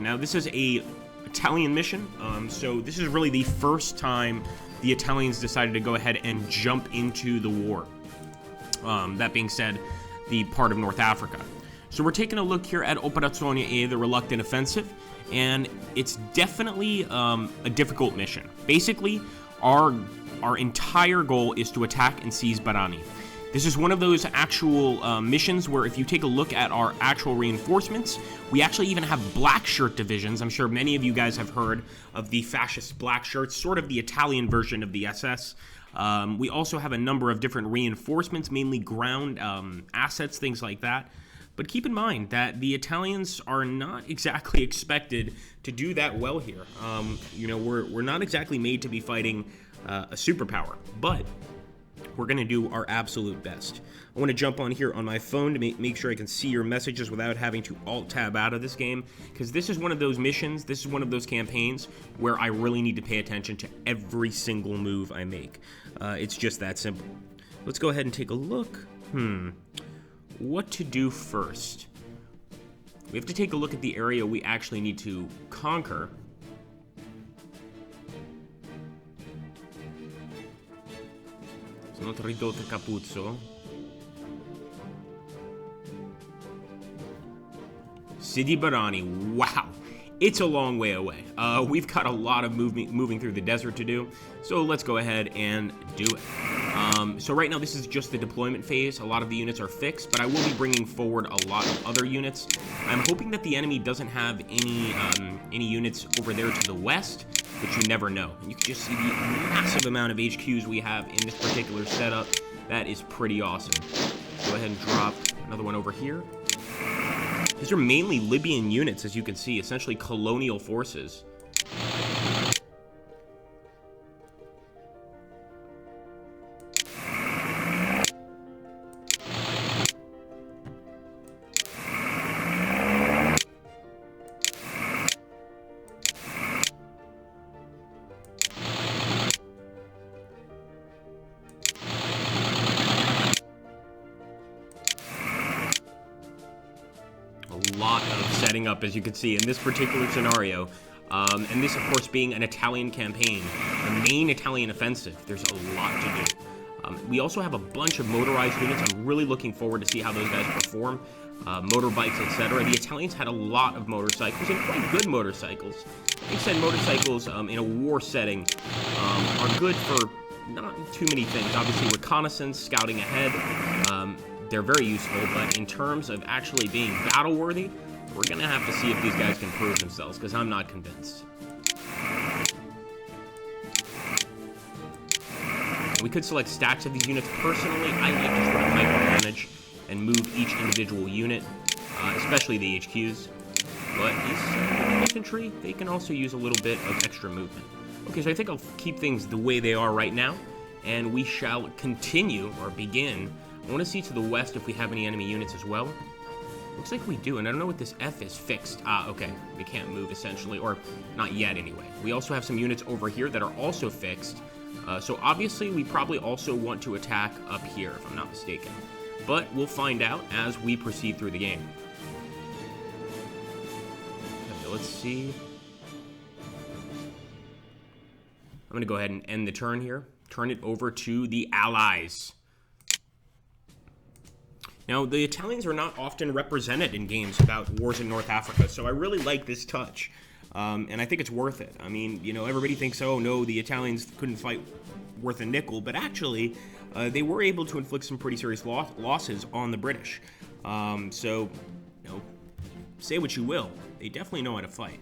Now, this is a Italian mission, so this is really the first time the Italians decided to go ahead and jump into the war. That being said, the part of North Africa. So we're taking a look here at Operazione A, the Reluctant Offensive, and it's definitely a difficult mission. Basically, our entire goal is to attack and seize Barani. This is one of those actual missions where if you take a look at our actual reinforcements, we actually even have black shirt divisions. I'm sure many of you guys have heard of the fascist black shirts, sort of the Italian version of the SS. We also have a number of different reinforcements, mainly ground assets, things like that. But keep in mind that the Italians are not exactly expected to do that well here. We're not exactly made to be fighting a superpower, but we're going to do our absolute best. I want to jump on here on my phone to make sure I can see your messages without having to alt-tab out of this game, because this is one of those missions, this is one of those campaigns where I really need to pay attention to every single move I make. It's just that simple. Let's go ahead and take a look. What to do first? We have to take a look at the area we actually need to conquer. Sono ridotto Capuzzo. Sidi Barani. Wow. It's a long way away. We've got a lot of moving through the desert to do, so let's go ahead and do it. So right now this is just the deployment phase. A lot of the units are fixed, but I will be bringing forward a lot of other units. I'm hoping that the enemy doesn't have any units over there to the west, but you never know. And you can just see the massive amount of HQs we have in this particular setup. That is pretty awesome. Go ahead and drop another one over here. These are mainly Libyan units, as you can see, essentially colonial forces. Up, as you can see, in this particular scenario, and this, of course, being an Italian campaign, the main Italian offensive, there's a lot to do. We also have a bunch of motorized units. I'm really looking forward to see how those guys perform, motorbikes, etc. The Italians had a lot of motorcycles, and quite good motorcycles. They said motorcycles in a war setting are good for not too many things. Obviously, reconnaissance, scouting ahead, they're very useful, but in terms of actually being battle-worthy, we're going to have to see if these guys can prove themselves, because I'm not convinced. We could select stats of these units. Personally, I like to sort of micromanage and move each individual unit, especially the HQs. But these infantry, they can also use a little bit of extra movement. Okay, so I think I'll keep things the way they are right now, and we shall continue, or begin. I want to see to the west if we have any enemy units as well. Looks like we do, and I don't know what this F is. Fixed. Okay. We can't move, essentially, or not yet, anyway. We also have some units over here that are also fixed, so obviously we probably also want to attack up here, if I'm not mistaken. But we'll find out as we proceed through the game. Okay, let's see. I'm going to go ahead and end the turn here. Turn it over to the Allies. Now, the Italians are not often represented in games about wars in North Africa, so I really like this touch, and I think it's worth it. I mean, everybody thinks, oh, no, the Italians couldn't fight worth a nickel, but actually, they were able to inflict some pretty serious losses on the British. So, say what you will. They definitely know how to fight.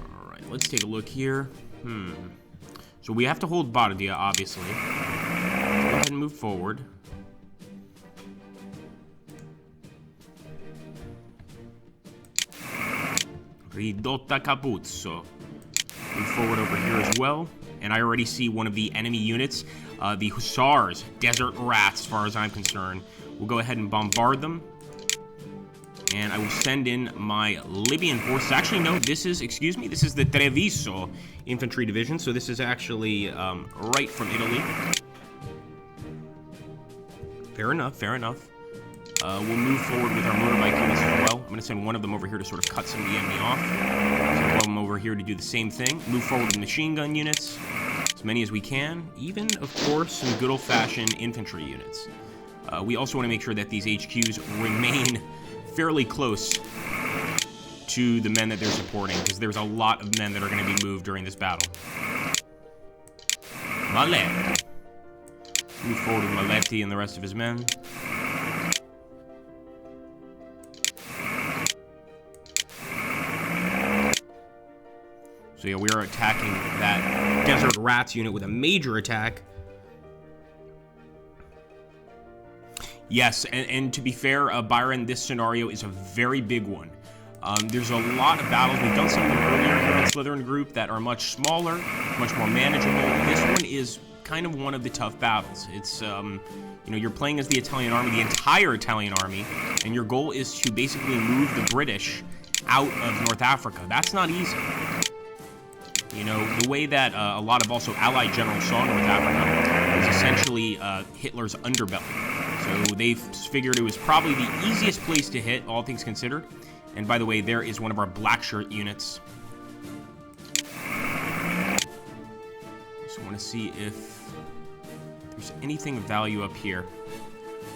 All right, let's take a look here. So we have to hold Bardia, obviously. Let's go ahead and move forward. Ridotta Capuzzo. Move forward over here as well. And I already see one of the enemy units, the Hussars, Desert Rats, as far as I'm concerned. We'll go ahead and bombard them. And I will send in my Libyan forces. Actually, no, this is the Treviso Infantry Division. So this is actually right from Italy. Fair enough, fair enough. We'll move forward with our motorbike units as well. I'm going to send one of them over here to sort of cut some of the enemy off. Send one of them over here to do the same thing. Move forward with machine gun units, as many as we can. Even, of course, some good old-fashioned infantry units. We also want to make sure that these HQs remain fairly close to the men that they're supporting, because there's a lot of men that are going to be moved during this battle. Mallet. Move forward with Maletti and the rest of his men. So yeah, we are attacking that Desert Rats unit with a major attack. Yes, and to be fair, Byron, this scenario is a very big one. There's a lot of battles. We've done some of them earlier here on Slytherin Group that are much smaller, much more manageable. This one is kind of one of the tough battles. It's, you know, you're playing as the Italian army, the entire Italian army, and your goal is to basically move the British out of North Africa. That's not easy. You know, the way that a lot of also Allied generals saw North Africa is essentially Hitler's underbelly. So they figured it was probably the easiest place to hit, all things considered. And by the way, there is one of our black shirt units. Just want to see if there's anything of value up here.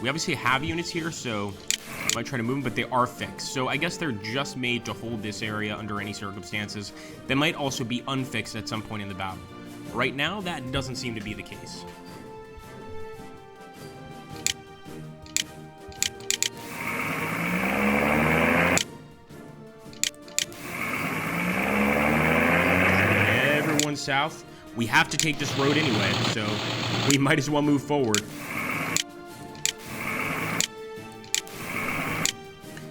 We obviously have units here, so I might try to move them, but they are fixed. So I guess they're just made to hold this area under any circumstances. They might also be unfixed at some point in the battle. Right now, that doesn't seem to be the case. Everyone south. We have to take this road anyway, so we might as well move forward.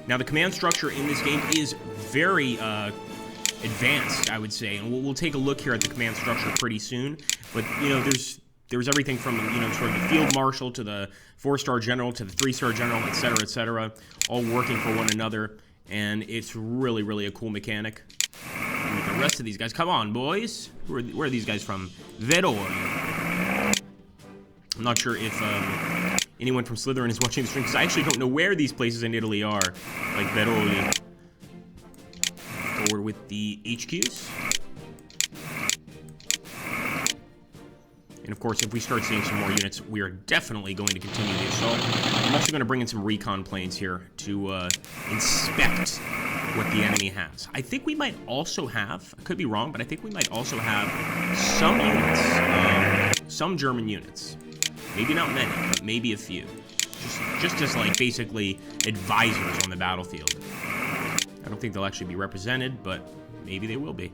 Now, the command structure in this game is very advanced, I would say, and we'll take a look here at the command structure pretty soon. But, you know, there's everything from, you know, sort of the field marshal to the 4-star general to the 3-star general, et cetera, all working for one another, and it's really, really a cool mechanic. And with the rest of these guys, come on, boys. Where are these guys from? Verona. I'm not sure if anyone from Slytherin is watching the stream, because I actually don't know where these places in Italy are, like Verona. Forward with the HQs. And of course, if we start seeing some more units, we are definitely going to continue the assault. I'm also going to bring in some recon planes here to inspect what the enemy has. I think we might also have, I could be wrong, but I think we might also have some units, some German units. Maybe not many, but maybe a few. Just as, like, basically advisors on the battlefield. I don't think they'll actually be represented, but maybe they will be.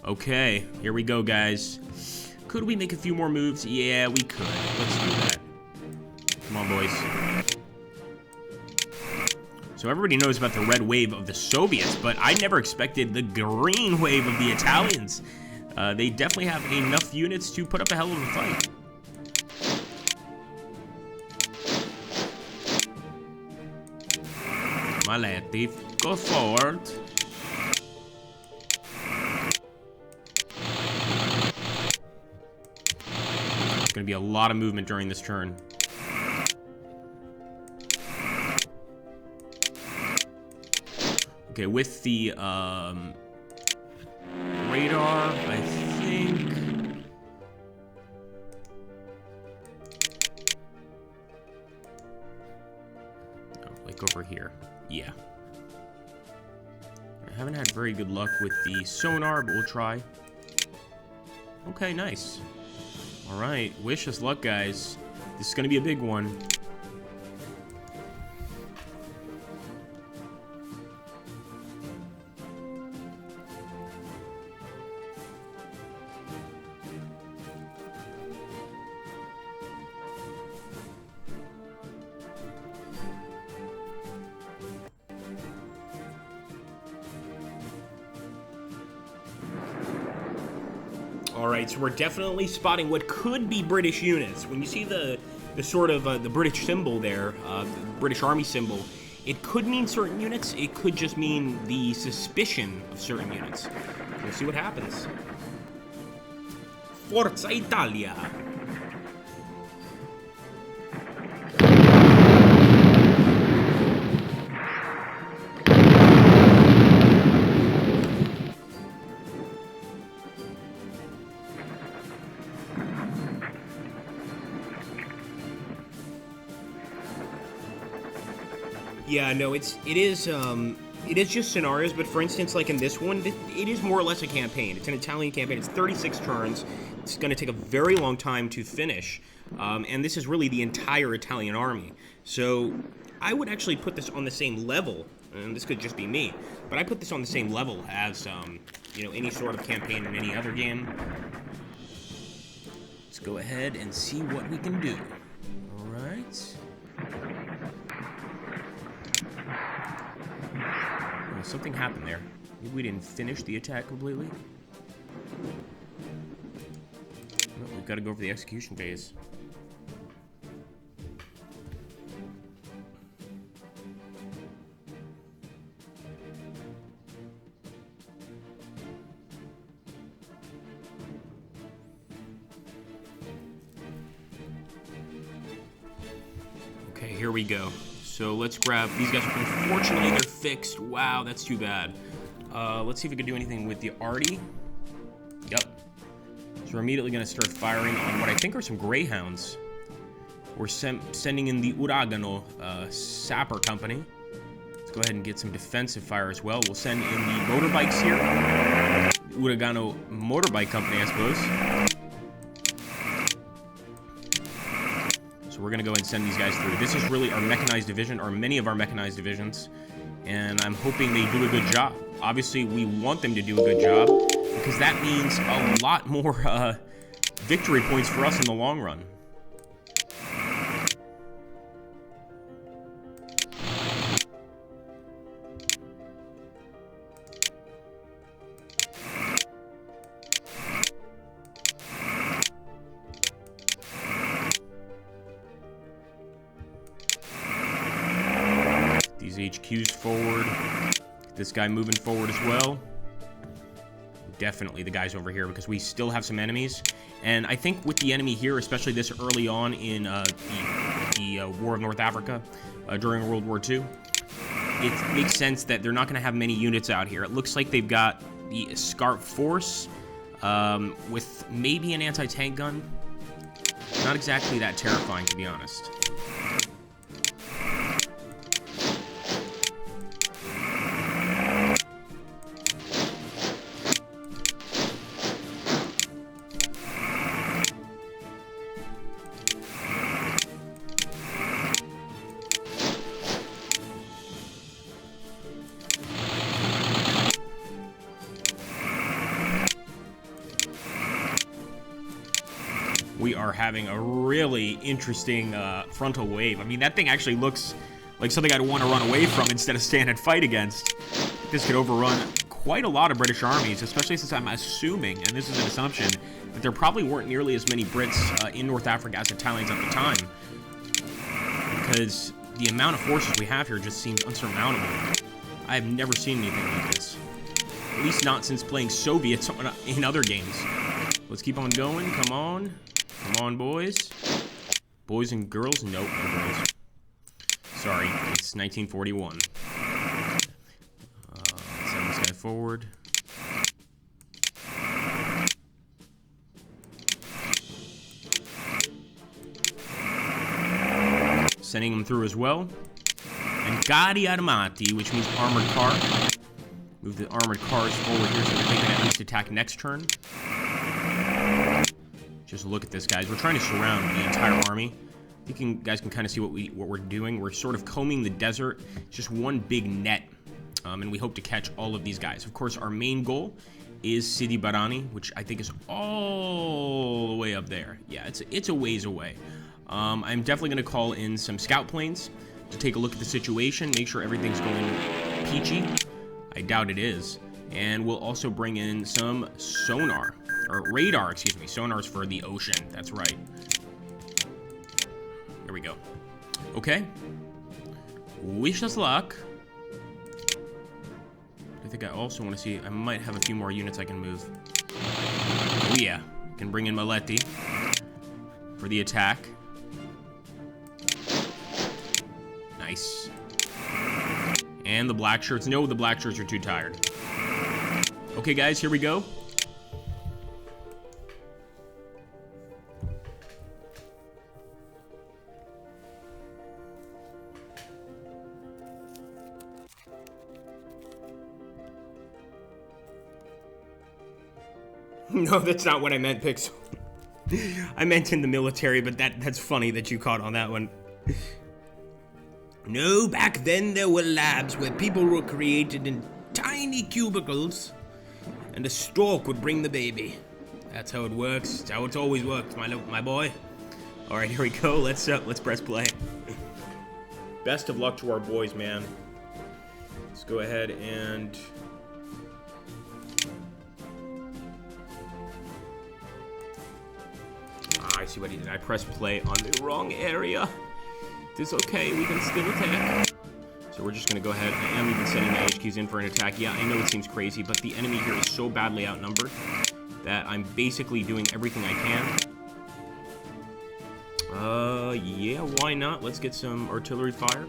Okay, here we go, guys. Could we make a few more moves? Yeah, we could. Let's do that. Come on, boys. So everybody knows about the red wave of the Soviets, but I never expected the green wave of the Italians. They definitely have enough units to put up a hell of a fight. Maletti, go forward. There's going to be a lot of movement during this turn. Okay, with the radar, I think. Oh, like over here. Yeah. I haven't had very good luck with the sonar, but we'll try. Okay, nice. All right, wish us luck, guys. This is going to be a big one. Alright, so we're definitely spotting what could be British units. When you see the sort of the British symbol there, the British Army symbol, it could mean certain units, it could just mean the suspicion of certain units. We'll see what happens. Forza Italia! Yeah, no, it is just scenarios, but for instance, like in this one, it is more or less a campaign. It's an Italian campaign. It's 36 turns. It's going to take a very long time to finish, and this is really the entire Italian army. So I would actually put this on the same level, and this could just be me, but I put this on the same level as any sort of campaign in any other game. Let's go ahead and see what we can do. All right. Oh, something happened there. Maybe we didn't finish the attack completely. No, we've got to go for the execution phase. Okay, here we go. So let's grab these guys. Unfortunately, they're fixed. Wow, that's too bad. Let's see if we can do anything with the Artie. Yep. So we're immediately going to start firing on what I think are some Greyhounds. We're sending in the Uragano Sapper Company. Let's go ahead and get some defensive fire as well. We'll send in the motorbikes here. Uragano Motorbike Company, I suppose. So we're going to go ahead and send these guys through. This is really our mechanized division, or many of our mechanized divisions, and I'm hoping they do a good job. Obviously, we want them to do a good job, because that means a lot more victory points for us in the long run. HQs forward. Get this guy moving forward as well. Definitely the guys over here, because we still have some enemies. And I think with the enemy here, especially this early on in the War of North Africa during World War II, it makes sense that they're not going to have many units out here. It looks like they've got the Escart Force with maybe an anti-tank gun. Not exactly that terrifying, to be honest. We are having a really interesting frontal wave. I mean, that thing actually looks like something I'd want to run away from instead of stand and fight against. This could overrun quite a lot of British armies, especially since I'm assuming, and this is an assumption, that there probably weren't nearly as many Brits in North Africa as Italians at the time. Because the amount of forces we have here just seems unsurmountable. I have never seen anything like this. At least not since playing Soviets in other games. Let's keep on going. Come on. Come on, boys. Boys and girls? Nope, no girls. Sorry, it's 1941. Let's send this guy forward. Sending him through as well. And Carri Armati, which means armored car. Move the armored cars forward here so that they can at least attack next turn. Just look at this, guys. We're trying to surround the entire army. You guys can kind of see what we're doing. We're sort of combing the desert. It's just one big net, and we hope to catch all of these guys. Of course, our main goal is Sidi Barrani, which I think is all the way up there. Yeah, it's a ways away. I'm definitely going to call in some scout planes to take a look at the situation, make sure everything's going peachy. I doubt it is. And we'll also bring in some sonar. Or radar, excuse me. Sonar's for the ocean. That's right. Here we go. Okay. Wish us luck. I think I also want to see... I might have a few more units I can move. Oh, yeah. Can bring in Maletti for the attack. Nice. And the black shirts. No, the black shirts are too tired. Okay, guys, here we go. No, that's not what I meant, Pixel. I meant in the military, but that's funny that you caught on that one. No, back then there were labs where people were created in tiny cubicles, and a stork would bring the baby. That's how it works. It's how it's always worked, my boy. All right, here we go. Let's press play. Best of luck to our boys, man. Let's go ahead and... I see what he did. I pressed play on the wrong area. It's okay, we can still attack. So we're just gonna go ahead. I am even sending my HQs in for an attack. Yeah, I know it seems crazy, but the enemy here is so badly outnumbered that I'm basically doing everything I can. Yeah, why not? Let's get some artillery fire.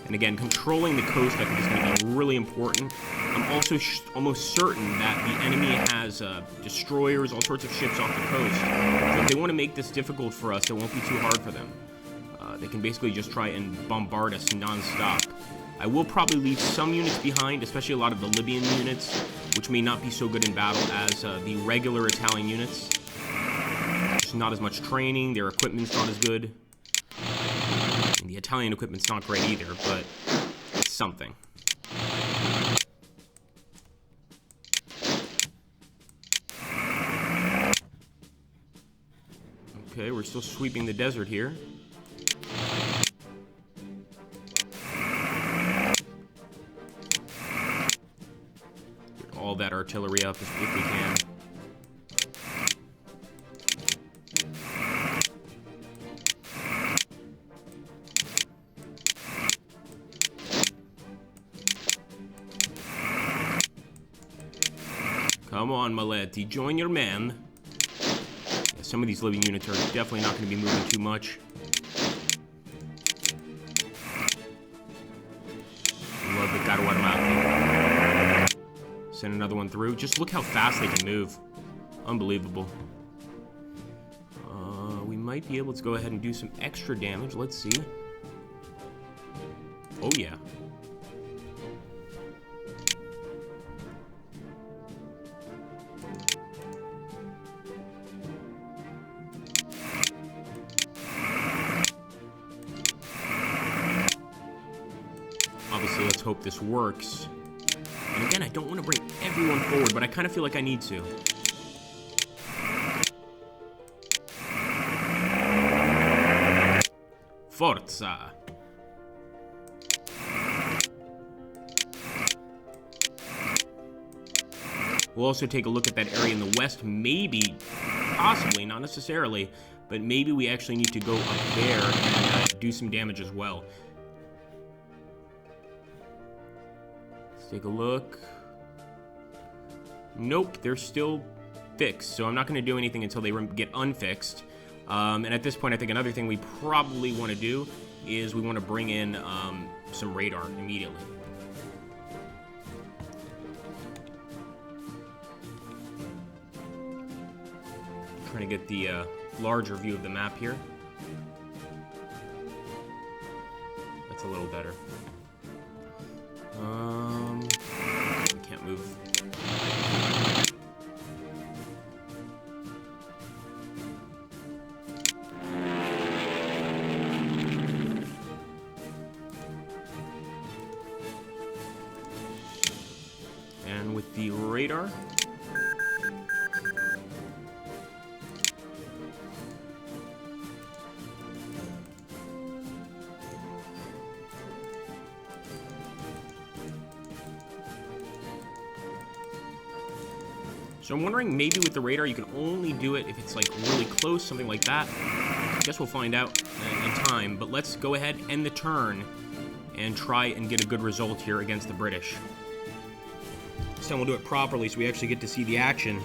And again, controlling the coast I think is going to be really important. I'm also almost certain that the enemy has destroyers, all sorts of ships off the coast. So if they want to make this difficult for us, it won't be too hard for them. They can basically just try and bombard us non-stop. I will probably leave some units behind, especially a lot of the Libyan units, which may not be so good in battle as the regular Italian units. There's not as much training, their equipment's not as good. And the Italian equipment's not great either, but it's something. Okay, we're still sweeping the desert here. Get all that artillery up if we can. Come on, Maletti, join your men. Yeah, some of these living units are definitely not going to be moving too much. Love the Caruarmati. Send another one through. Just look how fast they can move. Unbelievable. We might be able to go ahead and do some extra damage. Let's see. Oh, yeah. Obviously, let's hope this works. And again, I don't want to bring everyone forward, but I kind of feel like I need to. Forza! We'll also take a look at that area in the west. Maybe, possibly, not necessarily, but maybe we actually need to go up there and do some damage as well. Let's take a look. Nope, they're still fixed, so I'm not going to do anything until they get unfixed. And at this point, I think another thing we probably want to do is we want to bring in some radar immediately. Trying to get the larger view of the map here. That's a little better. We can't move. And with the radar, so I'm wondering, maybe with the radar you can only do it if it's like really close, something like that. I guess we'll find out in time, but let's go ahead, end the turn, and try and get a good result here against the British. This time we'll do it properly so we actually get to see the action.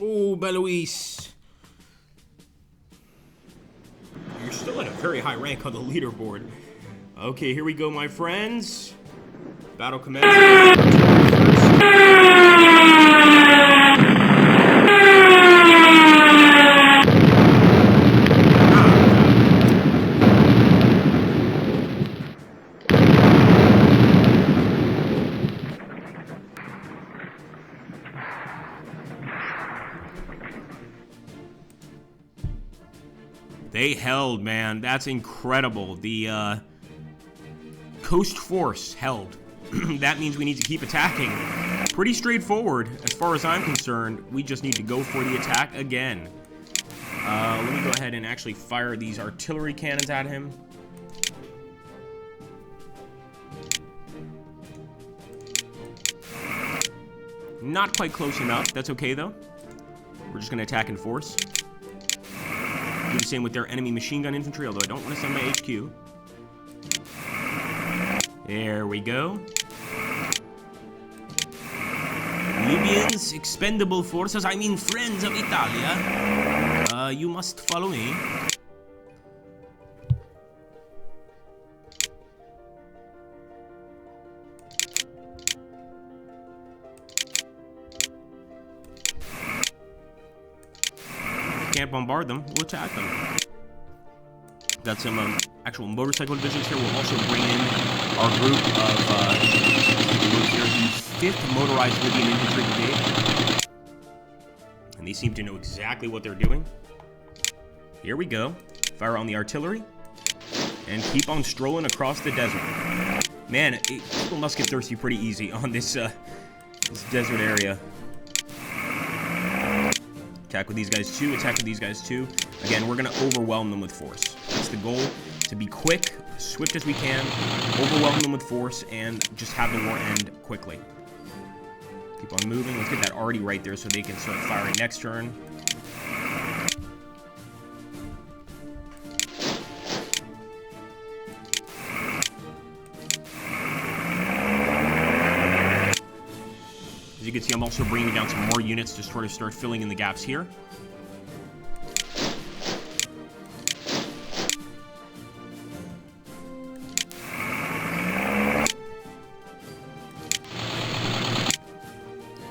Oh, Belois. You're still at a very high rank on the leaderboard. Okay, here we go, my friends. Battle commences. They held, man. That's incredible. The Coast Force held. That means we need to keep attacking. Pretty straightforward, as far as I'm concerned. We just need to go for the attack again. Let me go ahead and actually fire these artillery cannons at him. Not quite close enough. That's okay, though. We're just going to attack in force. Do the same with their enemy machine gun infantry, although I don't want to send my HQ. There we go. Libyans, expendable forces, I mean friends of Italia. You must follow me. Can't bombard them, we'll attack them. Got some actual motorcycle divisions here. We'll also bring in our group of the 5th Motorized Libyan Infantry Brigade. And they seem to know exactly what they're doing. Here we go. Fire on the artillery. And keep on strolling across the desert. Man, people must get thirsty pretty easy on this desert area. Attack with these guys too, attack with these guys too. Again, we're gonna overwhelm them with force. That's the goal, to be quick, swift as we can, overwhelm them with force, and just have the war end quickly. Keep on moving, let's get that arty right there so they can start firing next turn. As you can see, I'm also bringing down some more units to sort of start filling in the gaps here.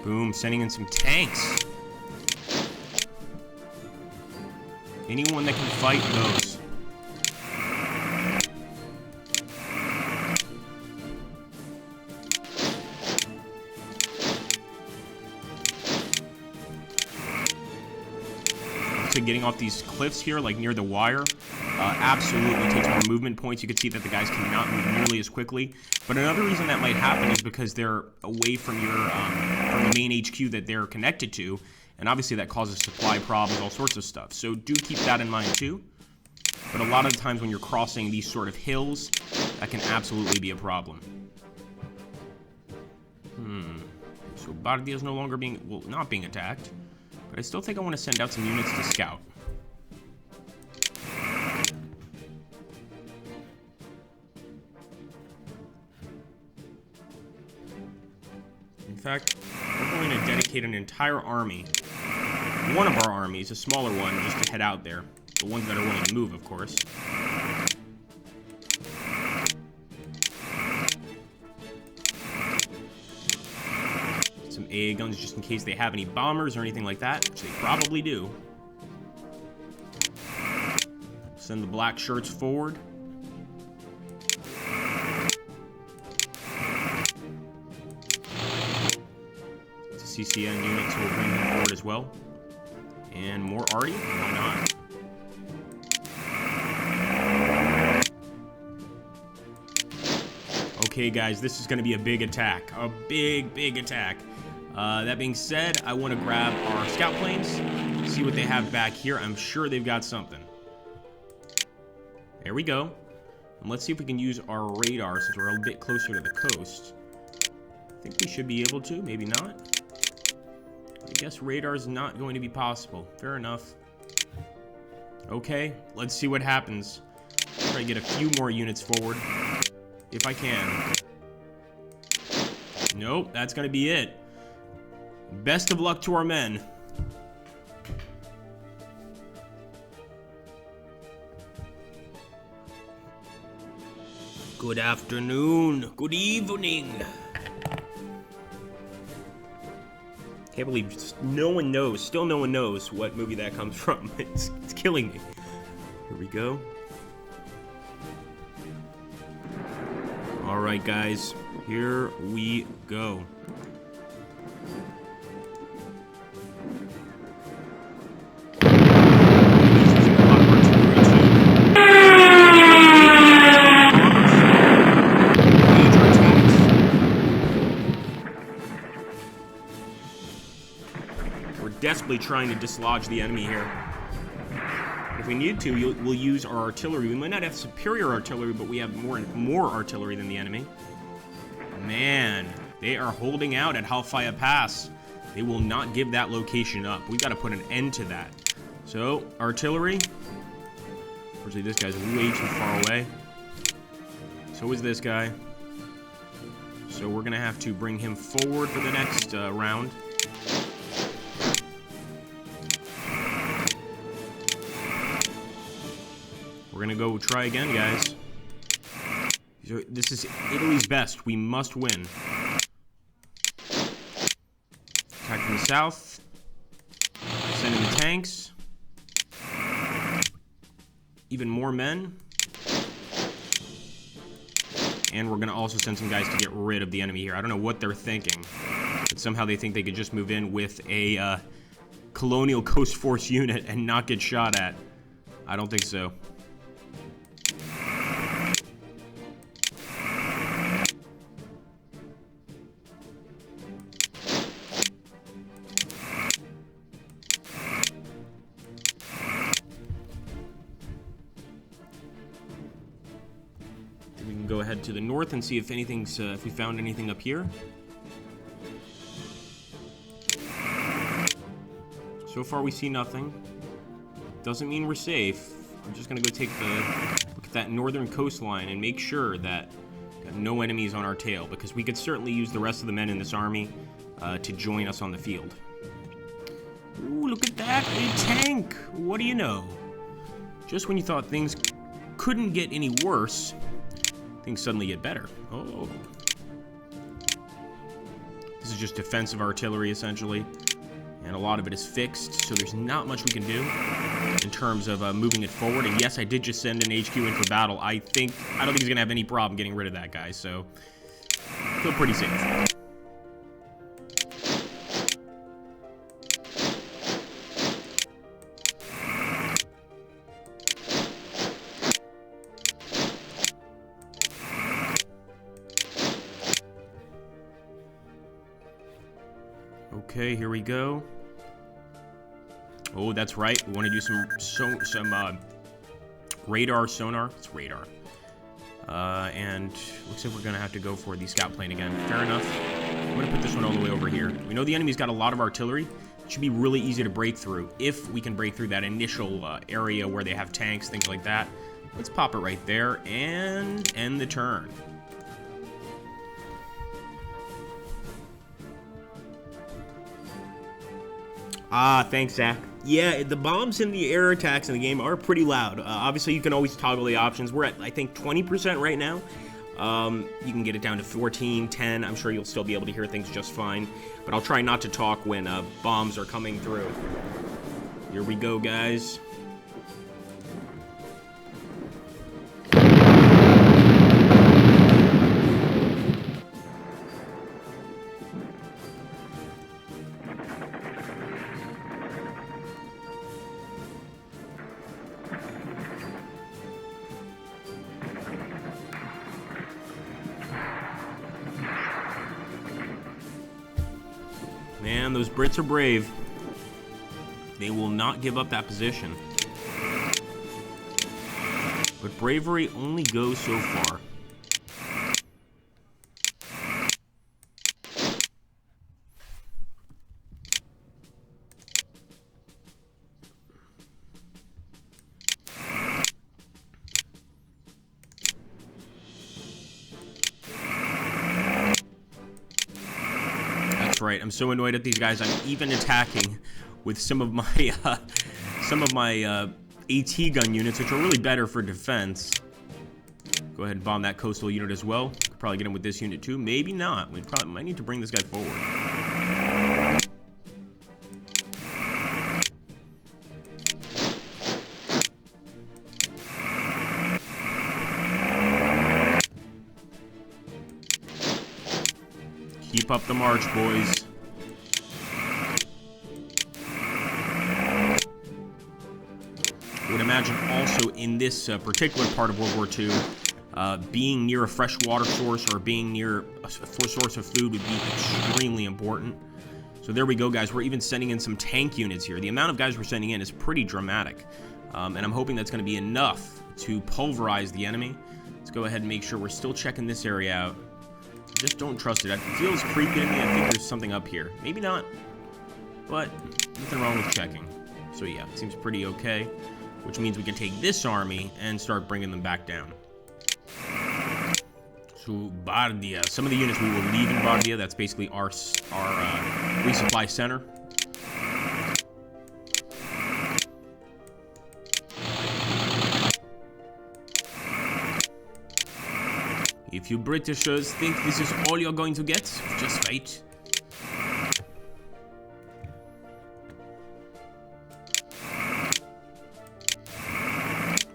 Boom, sending in some tanks. Anyone that can fight goes. Getting off these cliffs here, like near the wire, absolutely takes more movement points. You can see that the guys cannot move nearly as quickly. But another reason that might happen is because they're away from your from the main HQ that they're connected to, and obviously that causes supply problems, all sorts of stuff. So do keep that in mind too. But a lot of the times when you're crossing these sort of hills, that can absolutely be a problem. So Bardia is no longer being, well, not being attacked. But I still think I want to send out some units to scout. In fact, we're going to dedicate an entire army, one of our armies, a smaller one, just to head out there. The ones that are willing to move, of course. AA guns just in case they have any bombers or anything like that, which they probably do. Send the black shirts forward. It's a CCN unit, so we'll bring them forward as well. And more arty? Why not? Okay, guys, this is going to be a big attack. A big attack. That being said, I want to grab our scout planes, see what they have back here. I'm sure they've got something. There we go. And let's see if we can use our radar since we're a bit closer to the coast. I think we should be able to, maybe not. I guess radar is not going to be possible. Fair enough. Okay, let's see what happens. Try to get a few more units forward, if I can. Nope, that's going to be it. Best of luck to our men. Good afternoon. Good evening. Can't believe no one knows. Still no one knows what movie that comes from. It's killing me. Here we go. All right, guys. Here we go. Desperately trying to dislodge the enemy here. If we need to, we'll use our artillery. We might not have superior artillery, but we have more artillery than the enemy. Man, they are holding out at Halfaya Pass. They will not give that location up. We've got to put an end to that. So, artillery. Unfortunately, this guy's way too far away. So is this guy. So we're going to have to bring him forward for the next round. We're gonna go try again, guys. This is Italy's best. We must win. Attack from the south. Send in the tanks. Even more men. And we're gonna also send some guys to get rid of the enemy here. I don't know what they're thinking, but somehow they think they could just move in with a Colonial Coast Force unit and not get shot at. I don't think so. We can go ahead to the north and see if anything's if we found anything up here. So far we see nothing. Doesn't mean we're safe. I'm just gonna go take the look at that northern coastline and make sure that got no enemies on our tail, because we could certainly use the rest of the men in this army to join us on the field. Ooh, look at that, a tank! What do you know? Just when you thought things couldn't get any worse, things suddenly get better. Oh. This is just defensive artillery, essentially. And a lot of it is fixed, so there's not much we can do in terms of moving it forward. And yes, I did just send an HQ in for battle. I don't think he's gonna have any problem getting rid of that guy, so I feel pretty safe. Okay, here we go. Oh, that's right. We want to do some radar sonar. It's radar. And looks like we're going to have to go for the scout plane again. Fair enough. I'm going to put this one all the way over here. We know the enemy's got a lot of artillery. It should be really easy to break through if we can break through that initial area where they have tanks, things like that. Let's pop it right there and end the turn. Ah, thanks, Zach. Yeah, the bombs and the air attacks in the game are pretty loud. Obviously, you can always toggle the options. We're at, I think, 20% right now. You can get it down to 14, 10. I'm sure you'll still be able to hear things just fine. But I'll try not to talk when bombs are coming through. Here we go, guys. Man, those Brits are brave. They will not give up that position. But bravery only goes so far. Right, I'm so annoyed at these guys. I'm even attacking with some of my AT gun units, which are really better for defense. Go ahead and bomb that coastal unit as well. Could probably get him with this unit too. Maybe not. We probably might need to bring this guy forward. Keep up the march, boys. I would imagine also in this particular part of World War II, being near a fresh water source or being near a source of food would be extremely important. So there we go, guys. We're even sending in some tank units here. The amount of guys we're sending in is pretty dramatic. And I'm hoping that's going to be enough to pulverize the enemy. Let's go ahead and make sure we're still checking this area out. Just don't trust it. It feels creepy to me. I think there's something up here. Maybe not, but nothing wrong with checking. So yeah, it seems pretty okay, which means we can take this army and start bringing them back down. So Bardia. Some of the units we will leave in Bardia. That's basically our resupply center. If you Britishers think this is all you're going to get, just wait.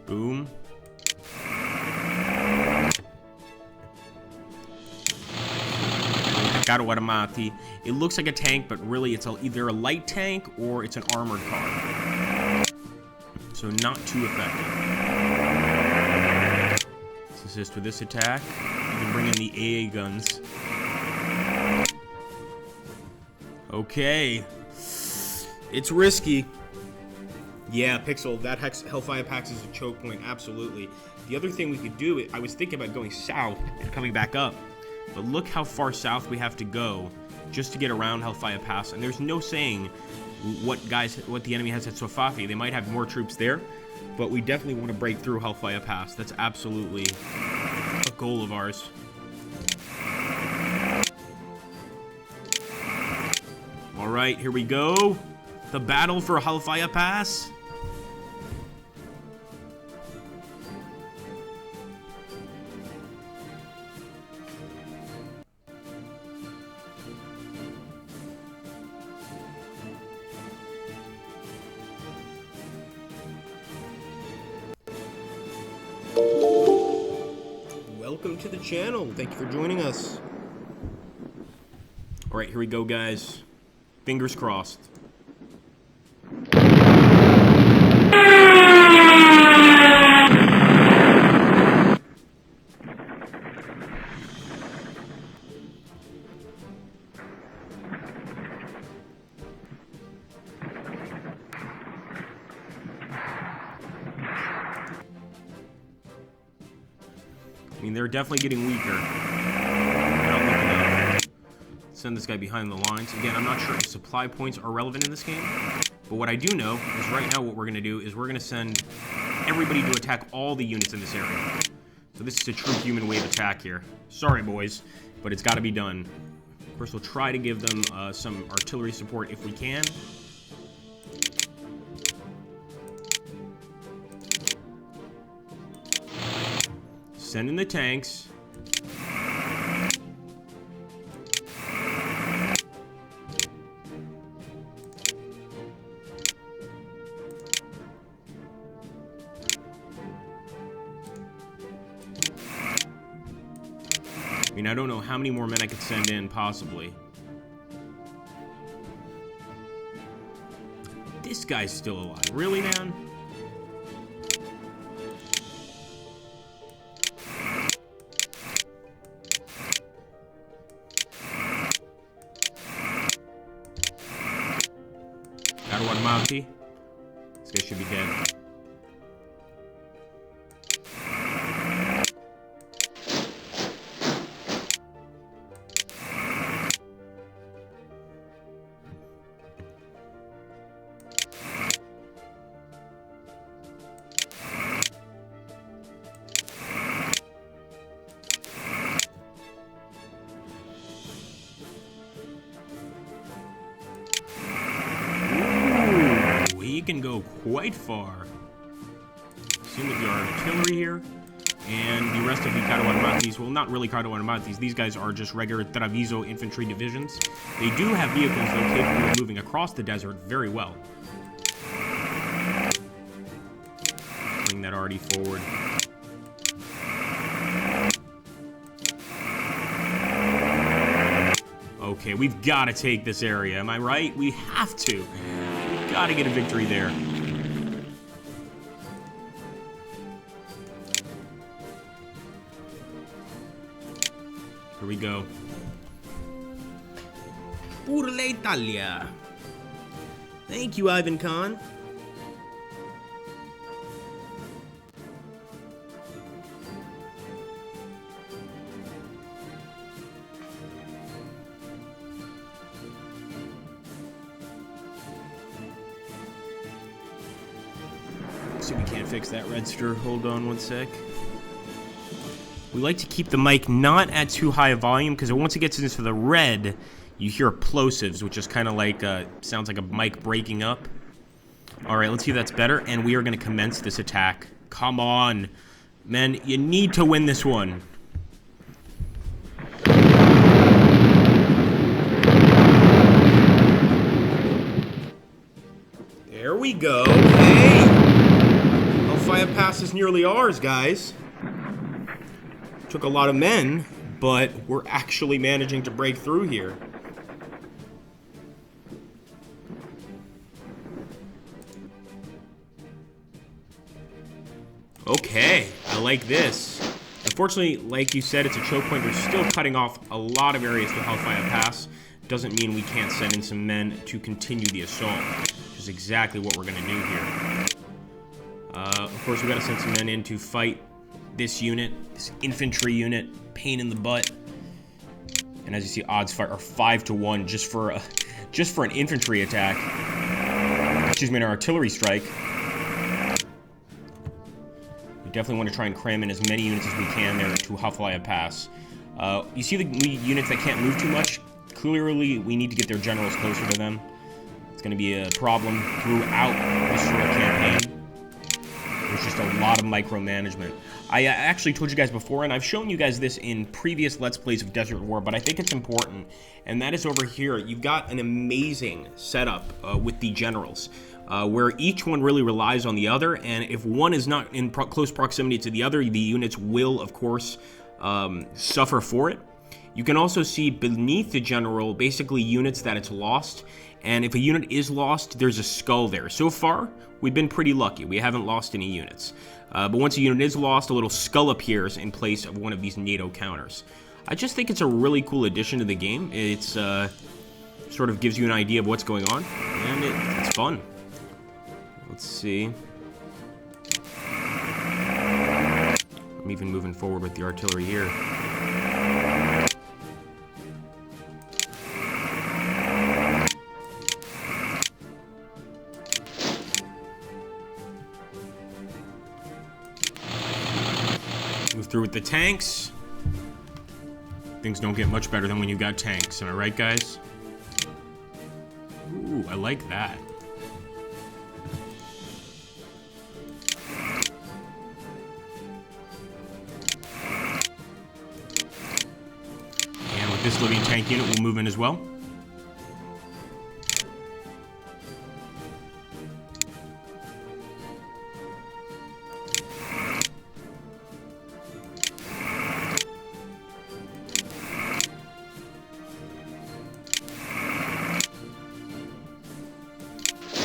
Boom. Caro Armati. It looks like a tank, but really it's either a light tank or it's an armored car. So not too effective. Let's assist with this attack. You can bring in the AA guns. Okay. It's risky. Yeah, Pixel, that Hellfire Pax is a choke point, absolutely. The other thing we could do, I was thinking about going south and coming back up, but look how far south we have to go just to get around Hellfire Pass, and there's no saying what the enemy has at Sofafi. They might have more troops there, but we definitely want to break through Hellfire Pass. That's absolutely a goal of ours. All right, here we go. The battle for Hellfire Pass. Welcome to the channel. Thank you for joining us. All right, here we go, guys. Fingers crossed. I mean, they're definitely getting weaker. Send this guy behind the lines. Again, I'm not sure if supply points are relevant in this game, but what I do know is right now what we're going to do is we're going to send everybody to attack all the units in this area. So this is a true human wave attack here. Sorry, boys, but it's got to be done. Of course, we'll try to give them some artillery support if we can. Send in the tanks. I mean, I don't know how many more men I could send in, possibly. This guy's still alive. Really, man? Armati. This guy should be dead. Can go quite far. Same with the artillery here. And the rest of the Caravantes, well, not really Caravantes, these guys are just regular Treviso infantry divisions. They do have vehicles, though, capable of moving across the desert very well. Bring that already forward. Okay, we've got to take this area, am I right? We have to. We've got to get a victory there. Here we go. Pour l'Italia. Thank you, Ivan Khan. See, we can't fix that register. Hold on one sec. We like to keep the mic not at too high a volume because once it gets into the red, you hear plosives, which is kind of like, sounds like a mic breaking up. All right, let's see if that's better. And we are going to commence this attack. Come on. Men, you need to win this one. There we go. Hey! Hellfire Pass is nearly ours, guys. Took a lot of men, but we're actually managing to break through here. Okay, I like this. Unfortunately, like you said, it's a choke point. They're still cutting off a lot of areas to Hellfire Pass. Doesn't mean we can't send in some men to continue the assault, which is exactly what we're going to do here. Of course, we got to send some men in to fight this unit, this infantry unit, pain in the butt. And as you see, odds are 5-1 just for an infantry attack. Excuse me, an artillery strike. We definitely want to try and cram in as many units as we can there to Hellfire Pass. You see the units that can't move too much? Clearly, we need to get their generals closer to them. It's going to be a problem throughout this sort of campaign. There's just a lot of micromanagement. I actually told you guys before, and I've shown you guys this in previous Let's Plays of Desert War, but I think it's important, and that is over here. You've got an amazing setup with the generals, where each one really relies on the other, and if one is not in close proximity to the other, the units will, of course, suffer for it. You can also see beneath the general, basically units that it's lost, and if a unit is lost, there's a skull there. So far, we've been pretty lucky. We haven't lost any units. But once a unit is lost, a little skull appears in place of one of these NATO counters. I just think it's a really cool addition to the game. It's sort of gives you an idea of what's going on, and it's fun. Let's see. I'm even moving forward with the artillery here. Move through with the tanks. Things don't get much better than when you got tanks. Am I right, guys? Ooh, I like that. And with this living tank unit, we'll move in as well.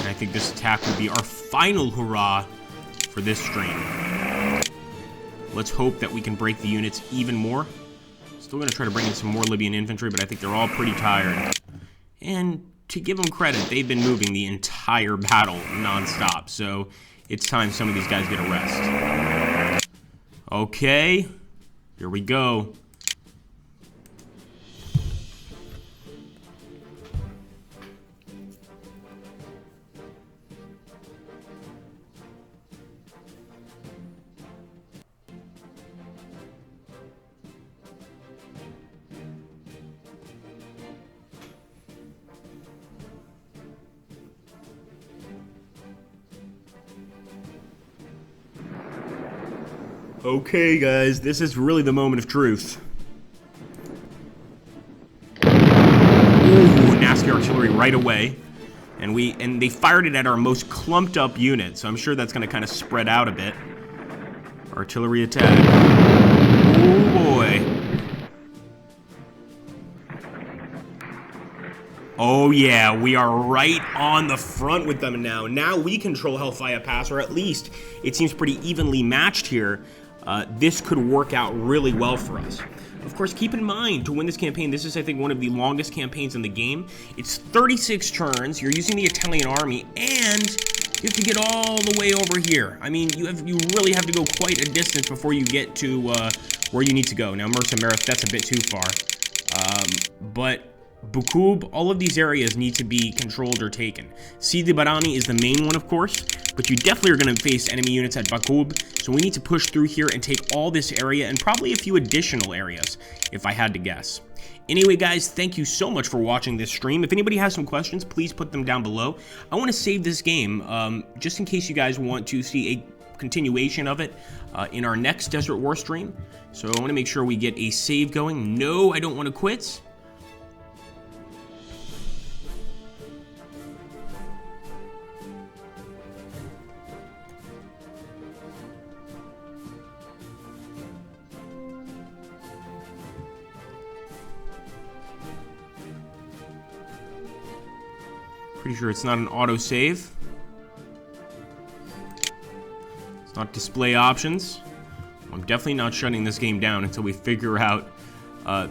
I think this attack will be our final hurrah for this stream. Let's hope that we can break the units even more. Still going to try to bring in some more Libyan infantry, but I think they're all pretty tired. And to give them credit, they've been moving the entire battle non-stop, so it's time some of these guys get a rest. Okay, here we go. Okay, guys, this is really the moment of truth. Ooh, nasty artillery right away. And they fired it at our most clumped up unit, so I'm sure that's going to kind of spread out a bit. Artillery attack. Oh boy. Oh yeah, we are right on the front with them now. Now we control Hellfire Pass, or at least it seems pretty evenly matched here. This could work out really well for us. Of course, keep in mind, to win this campaign, this is, I think, one of the longest campaigns in the game. It's 36 turns, you're using the Italian army, and you have to get all the way over here. I mean, you really have to go quite a distance before you get to where you need to go. Now, Mersa Marif, that's a bit too far. But Bukub, all of these areas need to be controlled or taken. Sidi Barani is the main one, of course, but you definitely are going to face enemy units at Bukub, so we need to push through here and take all this area and probably a few additional areas, if I had to guess. Anyway, guys, thank you so much for watching this stream. If anybody has some questions, please put them down below. I want to save this game just in case you guys want to see a continuation of it in our next Desert War stream. So I want to make sure we get a save going. No, I don't want to quit. Pretty sure it's not an autosave. It's not display options. I'm definitely not shutting this game down until we figure out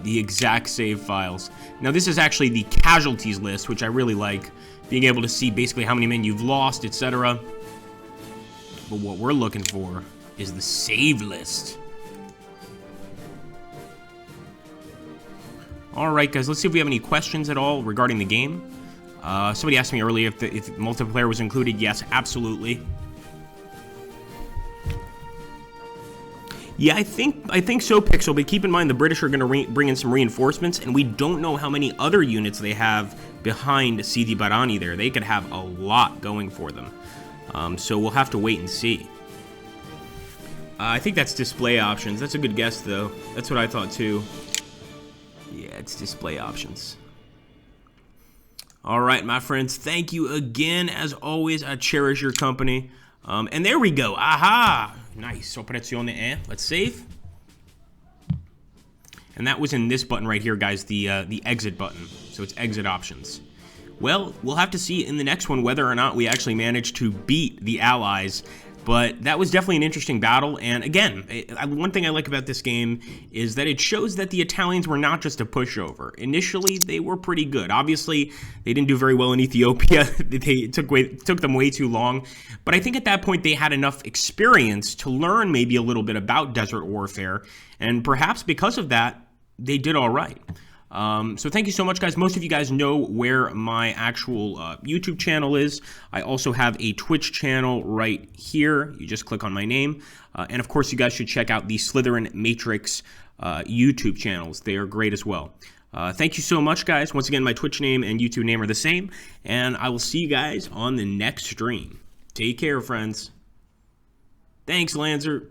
the exact save files. Now, this is actually the casualties list, which I really like. Being able to see basically how many men you've lost, etc. But what we're looking for is the save list. Alright, guys, let's see if we have any questions at all regarding the game. Somebody asked me earlier if multiplayer was included. Yes, absolutely. Yeah, I think so, Pixel, but keep in mind the British are going to bring in some reinforcements, and we don't know how many other units they have behind Sidi Barani there. They could have a lot going for them. So we'll have to wait and see. I think that's display options. That's a good guess, though. That's what I thought, too. Yeah, it's display options. All right, my friends, thank you again. As always, I cherish your company. And there we go. Aha! Nice. Operazione E. Let's save. And that was in this button right here, guys, the exit button. So it's exit options. Well, we'll have to see in the next one whether or not we actually manage to beat the Allies. But that was definitely an interesting battle, and again, one thing I like about this game is that it shows that the Italians were not just a pushover. Initially, they were pretty good. Obviously, they didn't do very well in Ethiopia. It took them way too long, but I think at that point they had enough experience to learn maybe a little bit about desert warfare, and perhaps because of that, they did all right. So thank you so much, guys. Most of you guys know where my actual YouTube channel is. I also have a Twitch channel right here. You just click on my name. And of course, you guys should check out the Slytherin Matrix YouTube channels. They are great as well. Thank you so much, guys. Once again, my Twitch name and YouTube name are the same. And I will see you guys on the next stream. Take care, friends. Thanks, Lancer.